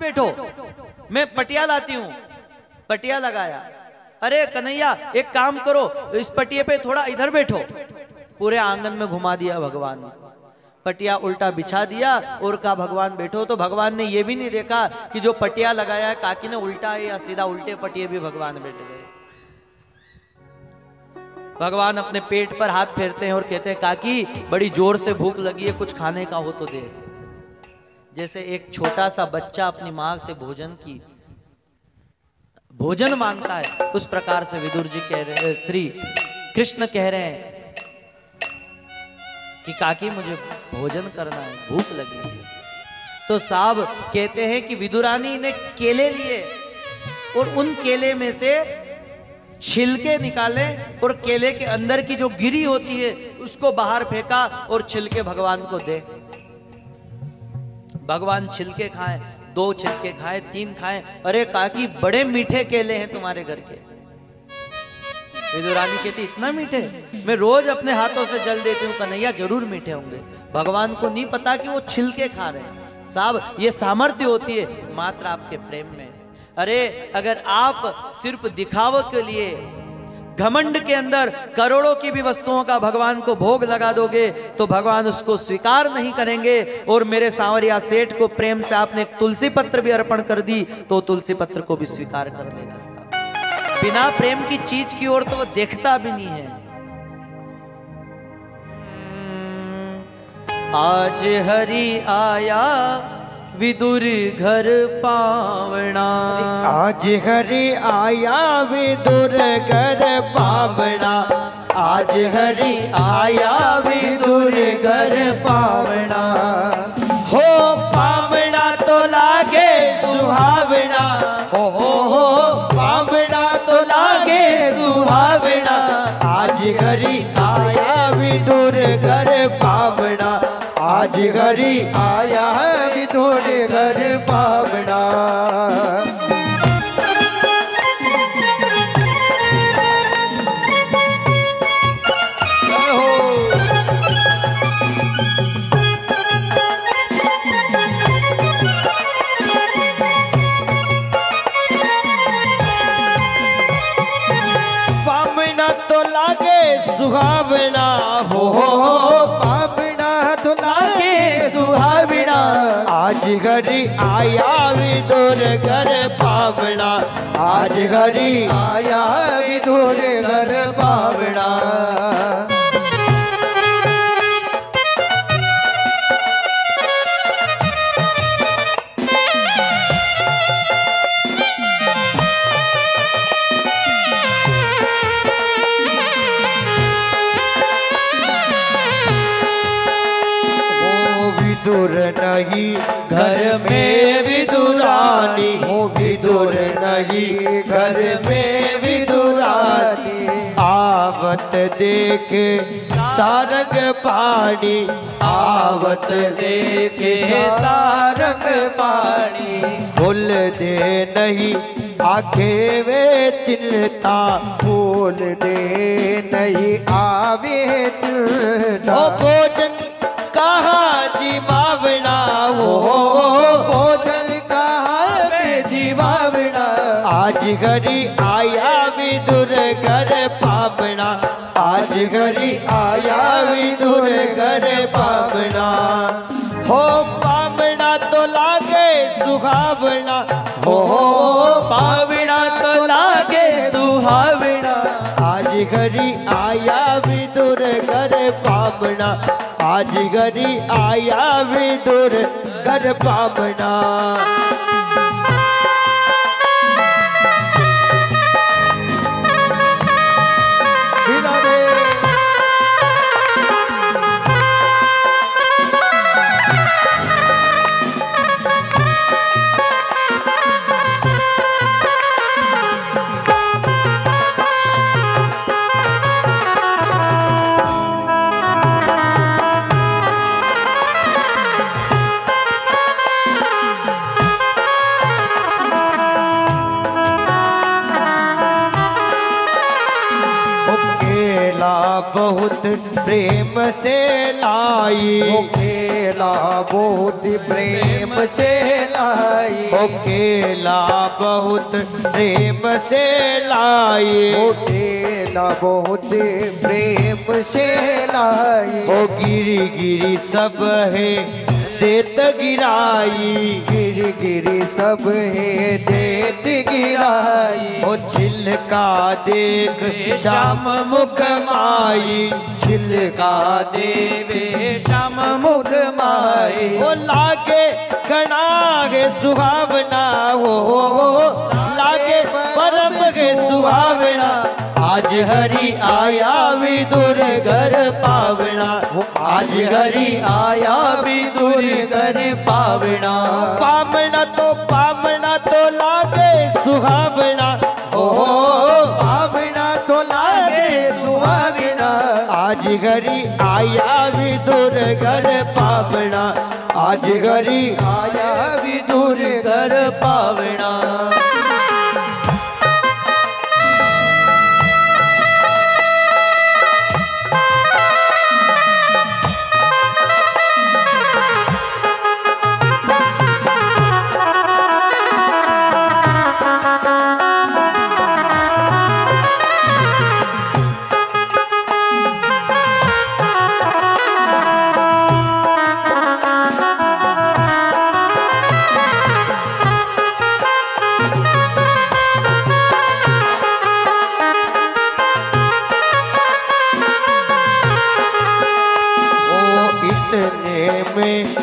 बैठो, मैं पटिया लाती हूं। पटिया लगाया, अरे कन्हैया एक काम करो, इस पटिये पे थोड़ा इधर बैठो। पूरे आंगन में घुमा दिया भगवान ने, पटिया उल्टा बिछा दिया और कहा भगवान बैठो। तो भगवान ने ये भी नहीं देखा कि जो पटिया लगाया है काकी ने उल्टा है या सीधा, उल्टे पटिये भी भगवान बैठ गए। भगवान अपने पेट पर हाथ फेरते हैं और कहते हैं काकी बड़ी जोर से भूख लगी है, कुछ खाने का हो तो दे। जैसे एक छोटा सा बच्चा अपनी माँ से भोजन मांगता है, उस प्रकार से विदुर जी कह रहे, श्री कृष्ण कह रहे हैं कि काकी मुझे भोजन करना है, भूख लगी है। तो साहब कहते हैं कि विदुरानी ने केले लिए और उन केले में से छिलके निकाले और केले के अंदर की जो गिरी होती है उसको बाहर फेंका और छिलके भगवान को दे। भगवान छिलके खाएं, 2 छिलके खाएं, 3 खाएं। अरे काकी बड़े मीठे केले हैं तुम्हारे घर के। विदुरानी कहती इतना मीठे, मैं रोज अपने हाथों से जल देती हूँ। कन्हैया जरूर मीठे होंगे, भगवान को नहीं पता कि वो छिलके खा रहे हैं। साहब ये सामर्थ्य होती है मात्र आपके प्रेम में। अरे अगर आप सिर्फ दिखावे के लिए घमंड के अंदर करोड़ों की भी वस्तुओं का भगवान को भोग लगा दोगे तो भगवान उसको स्वीकार नहीं करेंगे। और मेरे सांवरिया सेठ को प्रेम से आपने एक तुलसी पत्र भी अर्पण कर दी तो तुलसी पत्र को भी स्वीकार कर लेगा। बिना प्रेम की चीज की ओर तो वो देखता भी नहीं है। आज हरि आया विदुर घर पावना, आज हरि आया विदुर घर पावना, आज हरि आया विदुर घर पावना। हो पावना तो लागे सुहावना, हो पावना तो लागे सुहावना। आज हरि आया विदुर घर पावना, आज हरि आया विदुर घर पावना। पावना तो लागे सुहावना, हो पावना तो लागे सुहावना। आज हरि आया विदुर घर पावना, आज हरि आया विदुर घर पावना। विदुर नहीं घर में विदुरानी, हो विदुर नहीं घर में विदुरानी। आवत देखे सारंग पानी, आवत देखे सारंग पानी। भूल दे नहीं आखे वे चिंता, भूल दे नहीं आवे चिंता। भोजन कहाँ जी बावना, वो भोजन कहाँ जी बावना। आज हरि आया विदुर घर पावना, आज हरि आया विदुर घर पावना। हो पावना तो लागे सुहावना, हो पावना तो लागे सुहावना। आज हरि आया विदुर घर पावना, आज हरि आया विदुर घर पावना। बहुत प्रेम से लाई, केला केला बहुत प्रेम से लाई, ओ केला बहुत प्रेम से लाई, ओ केला बहुत प्रेम से लाई, ओ गिरी गिरी सब है देत गिराई, गिरी गिरी सब है देत गिराई, ओ छिलका देख श्याम मुख माई, छिलका देवे श्याम मुख माई, ओ लागे कणागे सुहावना हो, लागे परम के सुहावना, आज हरि आया विदुर घर पावना, आज हरि आया विदुर घर पावना, पावना तो लागे सुहावना, ओ पावना तो लागे सुहावना, आज हरि आया विदुर घर पावना, आज हरि आया विदुर घर पावना।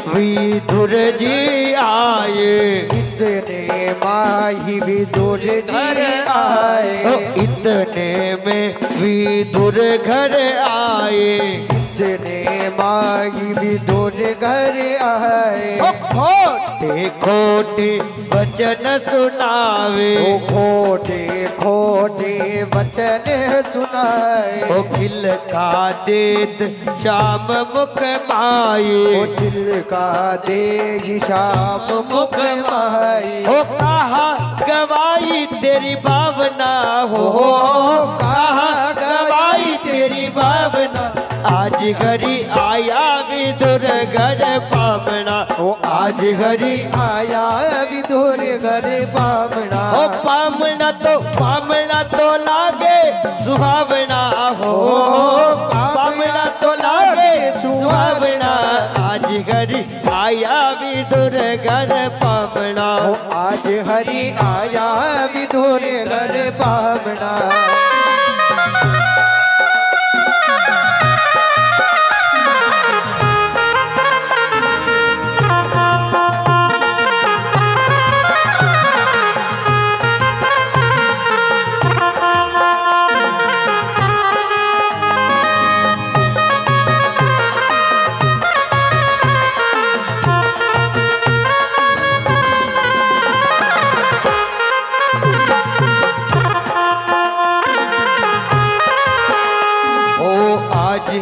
विदुर जी आए, इतने माही विदुर घर आए, इतने में विदुर घर आए, इतने माही विदुर घर आए, खोटे खोटे वचन सुनावे, खोटे खोटे वचन सुनाए, ओ खिलका देत श्याम मुख माई, ओ खिलका दे श्याम मुख माई, ओ कहा गवाई तेरी भावना हो, कहा गवाई तेरी भावना, आज हरि आया विदुर घर पावना, ओ आज हरि आया विदुर घर पावना, ओ पावना तो लागे सुहावना हो, पावना तो लागे सुहावना, आज हरि आया विदुर घर पावना, ओ आज हरि आया विदुर घर पावना।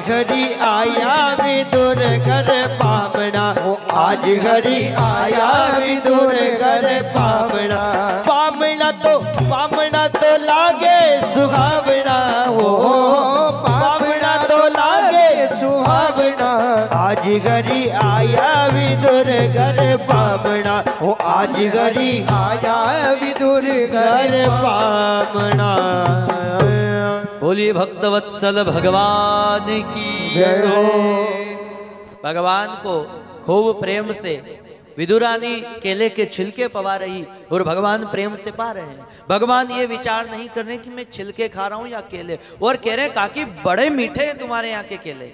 हरि आया विदुर घर पावना, ओ आज हरि आया विदुर घर पावना, पावना तो लागे सुहावना हो, पावना तो लागे सुहावना, आज हरि आया विदुर घर पावना, ओ आज हरि आया विदुर घर पावना। बोलिए भक्तवत्सल भगवान की जय हो। भगवान को खूब प्रेम से विदुरानी केले के छिलके पवा रही और भगवान प्रेम से पा रहे हैं। भगवान ये विचार नहीं कर रहे कि मैं छिलके खा रहा हूं या केले, और कह रहे काकी बड़े मीठे हैं तुम्हारे यहाँ के केले।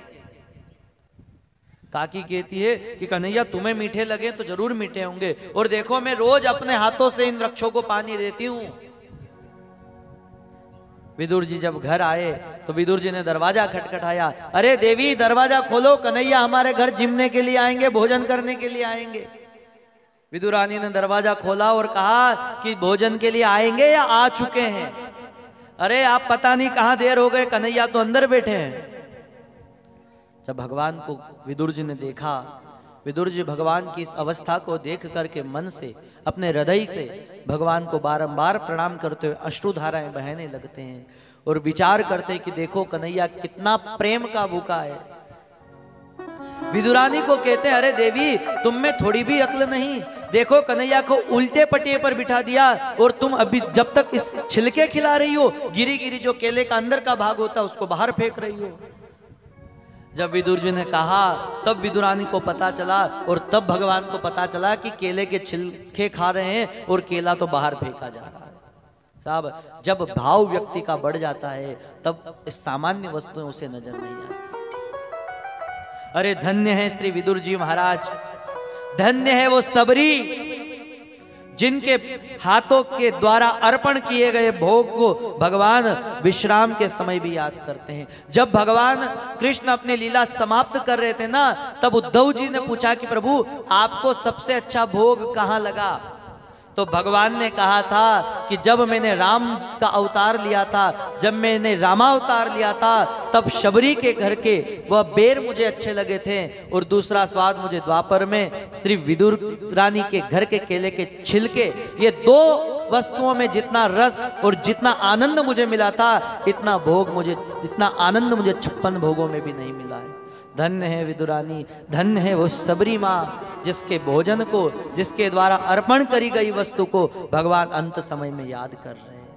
काकी कहती है कि कन्हैया तुम्हें मीठे लगे तो जरूर मीठे होंगे, और देखो मैं रोज अपने हाथों से इन वृक्षों को पानी देती हूँ। विदुर जी जब घर आए तो विदुर जी ने दरवाजा खटखटाया, अरे देवी दरवाजा खोलो, कन्हैया हमारे घर जिमने के लिए आएंगे, भोजन करने के लिए आएंगे। विदुरानी ने दरवाजा खोला और कहा कि भोजन के लिए आएंगे या आ चुके हैं? अरे आप पता नहीं कहां देर हो गए, कन्हैया तो अंदर बैठे हैं। जब भगवान को विदुर जी ने देखा, विदुर जी भगवान की इस अवस्था को देख करके मन से, अपने हृदय से भगवान को बारंबार प्रणाम करते हुए अश्रुधाराएं बहने लगते हैं और विचार करते हैं कि देखो कन्हैया कितना प्रेम का भूखा है। विदुरानी को कहते हैं, अरे देवी तुम में थोड़ी भी अक्ल नहीं, देखो कन्हैया को उल्टे पटिए पर बिठा दिया और तुम अभी जब तक इस छिलके खिला रही हो, गिरी गिरी जो केले का अंदर का भाग होता है उसको बाहर फेंक रही हो। जब विदुर जी ने कहा तब विदुरानी को पता चला और तब भगवान को पता चला कि केले के छिलके खा रहे हैं और केला तो बाहर फेंका जा रहा है। साहब जब भाव व्यक्ति का बढ़ जाता है तब इस सामान्य वस्तुएं उसे नजर नहीं आती। अरे धन्य है श्री विदुर जी महाराज, धन्य है वो सबरी जिनके हाथों के द्वारा अर्पण किए गए भोग को भगवान विश्राम के समय भी याद करते हैं। जब भगवान कृष्ण अपनी लीला समाप्त कर रहे थे ना, तब उद्धव जी ने पूछा कि प्रभु आपको सबसे अच्छा भोग कहाँ लगा? तो भगवान ने कहा था कि जब मैंने राम का अवतार लिया था, जब मैंने रामावतार लिया था, तब शबरी के घर के वह बेर मुझे अच्छे लगे थे और दूसरा स्वाद मुझे द्वापर में श्री विदुर रानी के घर के केले के छिलके, ये दो वस्तुओं में जितना रस और जितना आनंद मुझे मिला था, इतना आनंद मुझे 56 भोगों में भी नहीं मिला है। धन्य है विदुरानी, धन्य है वो सबरी माँ जिसके भोजन को, जिसके द्वारा अर्पण करी गई वस्तु को भगवान अंत समय में याद कर रहे हैं।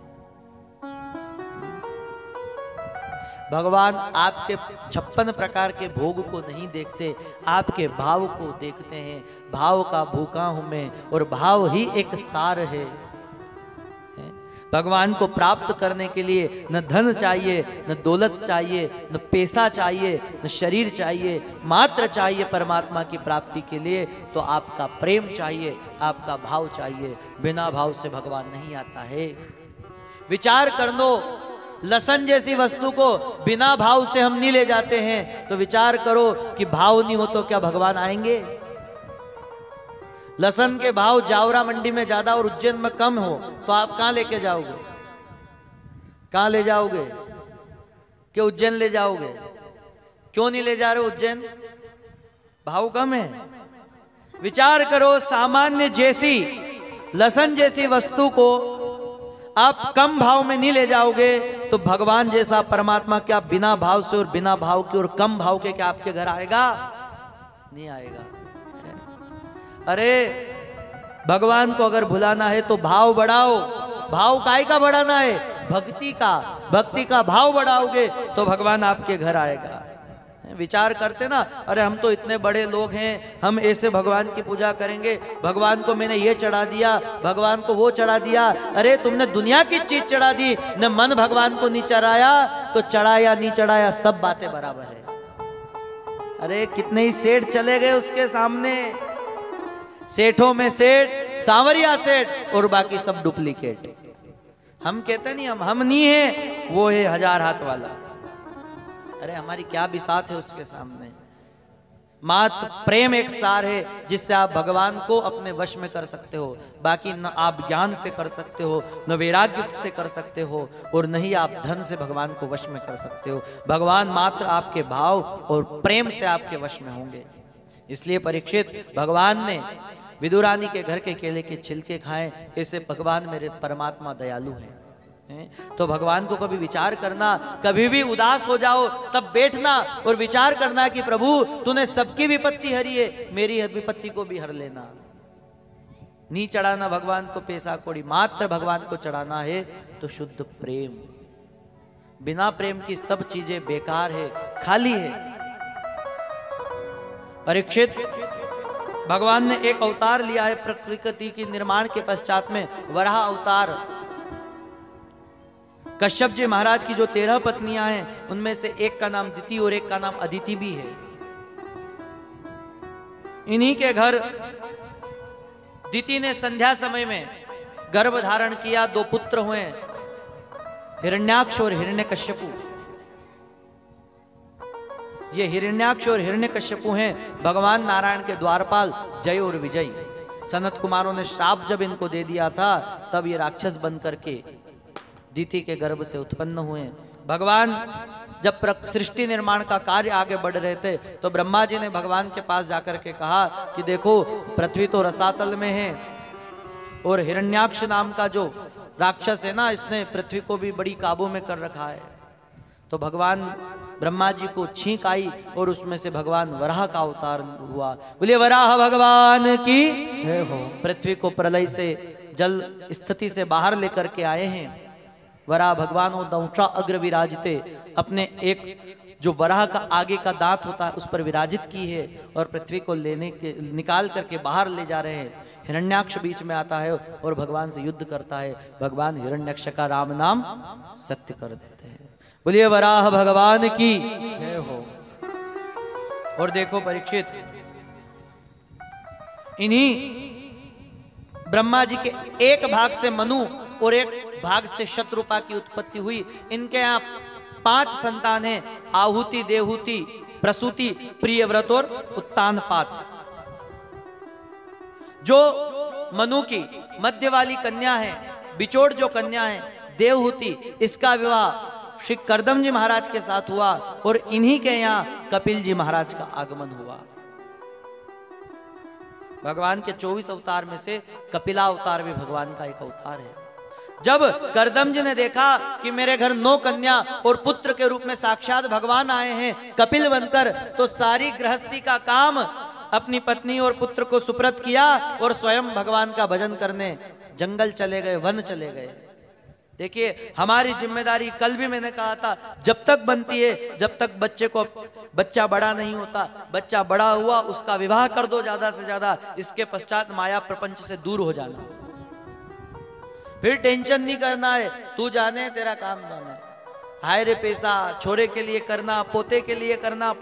भगवान आपके 56 प्रकार के भोग को नहीं देखते, आपके भाव को देखते हैं। भाव का भूखा हूं मैं और भाव ही एक सार है। भगवान को प्राप्त करने के लिए न धन चाहिए, न दौलत चाहिए, न पैसा चाहिए, न शरीर चाहिए, मात्र चाहिए परमात्मा की प्राप्ति के लिए तो आपका प्रेम चाहिए, आपका भाव चाहिए। बिना भाव से भगवान नहीं आता है। विचार कर लो, लसन जैसी वस्तु को बिना भाव से हम नहीं ले जाते हैं, तो विचार करो कि भाव नहीं हो तो क्या भगवान आएंगे? लसन के भाव जावरा मंडी में ज्यादा और उज्जैन में कम हो तो आप कहां लेके जाओगे? कहां ले जाओगे? कि उज्जैन ले जाओगे? क्यों नहीं ले जा रहे उज्जैन? भाव कम है। विचार करो, सामान्य जैसी लसन जैसी वस्तु को आप कम भाव में नहीं ले जाओगे तो भगवान जैसा परमात्मा क्या बिना भाव से और बिना भाव के और कम भाव के क्या आपके घर आएगा? नहीं आएगा। अरे भगवान को अगर भुलाना है तो भाव बढ़ाओ। भाव काय का बढ़ाना है? भक्ति का। भक्ति का भाव बढ़ाओगे तो भगवान आपके घर आएगा। विचार करते ना, अरे हम तो इतने बड़े लोग हैं, हम ऐसे भगवान की पूजा करेंगे, भगवान को मैंने ये चढ़ा दिया, भगवान को वो चढ़ा दिया। अरे तुमने दुनिया की चीज चढ़ा दी, न मन भगवान को नहीं चढ़ाया, तो चढ़ाया नहीं चढ़ाया सब बातें बराबर है। अरे कितने ही सेठ चले गए उसके सामने, सेठों में सेठ, सांवरिया सेठ और बाकी सब डुप्लीकेट। हम कहते नहीं हम नहीं है, वो है 1000 हाथ वाला। अरे हमारी क्या बिसात है उसके सामने। मात्र प्रेम एक सार है जिससे आप भगवान को अपने वश में कर सकते हो। बाकी न आप ज्ञान से कर सकते हो, न वैराग्य से कर सकते हो, और न ही आप धन से भगवान को वश में कर सकते हो। भगवान मात्र आपके भाव और प्रेम से आपके वश में होंगे। इसलिए परीक्षित, भगवान ने विदुरानी के घर के केले के छिलके खाए, ऐसे भगवान मेरे परमात्मा दयालु हैं। तो भगवान को कभी विचार करना, कभी भी उदास हो जाओ तब बैठना और विचार करना कि प्रभु तूने सबकी विपत्ति हरी है, मेरी विपत्ति को भी हर लेना। नहीं चढ़ाना भगवान को पैसा कौड़ी, मात्र भगवान को चढ़ाना है तो शुद्ध प्रेम। बिना प्रेम की सब चीजें बेकार है, खाली है। परीक्षित, भगवान ने एक अवतार लिया है प्रकृति की निर्माण के पश्चात में, वराह अवतार। कश्यप जी महाराज की जो 13 पत्नियां हैं उनमें से एक का नाम दिति और एक का नाम अदिति भी है। इन्हीं के घर दिति ने संध्या समय में गर्भ धारण किया, 2 पुत्र हुए, हिरण्याक्ष और हिरण्यकश्यपु। ये हिरण्याक्ष और हिरण्यकश्यपु हैं भगवान नारायण के द्वारपाल जय और विजय। सनत कुमारों ने श्राप जब इनको दे दिया था तब ये राक्षस बन करके दिति के गर्भ से उत्पन्न हुए। भगवान जब सृष्टि निर्माण का कार्य आगे बढ़ रहे थे तो ब्रह्मा जी ने भगवान के पास जाकर के कहा कि देखो पृथ्वी तो रसातल में है और हिरण्याक्ष नाम का जो राक्षस है ना, इसने पृथ्वी को भी बड़ी काबू में कर रखा है। तो भगवान ब्रह्मा जी को छींक आई और उसमें से भगवान वराह का अवतार हुआ। बोलिए वराह भगवान की जय हो। पृथ्वी को प्रलय से जल स्थिति से बाहर लेकर के आए हैं। वराह भगवान और दंष्ट्रा अग्र विराजते अपने एक जो वराह का आगे का दांत होता है उस पर विराजित की है और पृथ्वी को निकाल करके बाहर ले जा रहे हैं। हिरण्याक्ष बीच में आता है और भगवान से युद्ध करता है। भगवान हिरण्याक्ष का राम नाम सत्य कर देते हैं। बोलिए वराह भगवान की जय हो। और देखो परीक्षित, इन्हीं ब्रह्मा जी के एक भाग से मनु और एक भाग से शत्रुपा की उत्पत्ति हुई। इनके यहाँ 5 संतान हैं, आहुति, देहुति, प्रसूति, प्रियव्रत और उत्तानपात। जो मनु की मध्य वाली कन्या है, बिचोड़ जो कन्या है देवहूति, इसका विवाह श्री करदम जी महाराज के साथ हुआ और इन्हीं के यहाँ कपिल जी महाराज का आगमन हुआ। भगवान के 24 अवतार में से कपिला अवतार भी भगवान का एक अवतार है। जब करदम जी ने देखा कि मेरे घर 9 कन्या और पुत्र के रूप में साक्षात भगवान आए हैं कपिल बनकर, तो सारी गृहस्थी का काम अपनी पत्नी और पुत्र को सुप्रत किया और स्वयं भगवान का भजन करने जंगल चले गए, वन चले गए। देखिए हमारी जिम्मेदारी, कल भी मैंने कहा था, जब तक बनती है, जब तक बच्चा बड़ा नहीं होता, बच्चा बड़ा हुआ उसका विवाह कर दो ज्यादा से ज्यादा, इसके पश्चात माया प्रपंच से दूर हो जाना, फिर टेंशन नहीं करना है, तू जाने तेरा काम जाने। हाय रे पैसा, छोरे के लिए करना, पोते के लिए करना,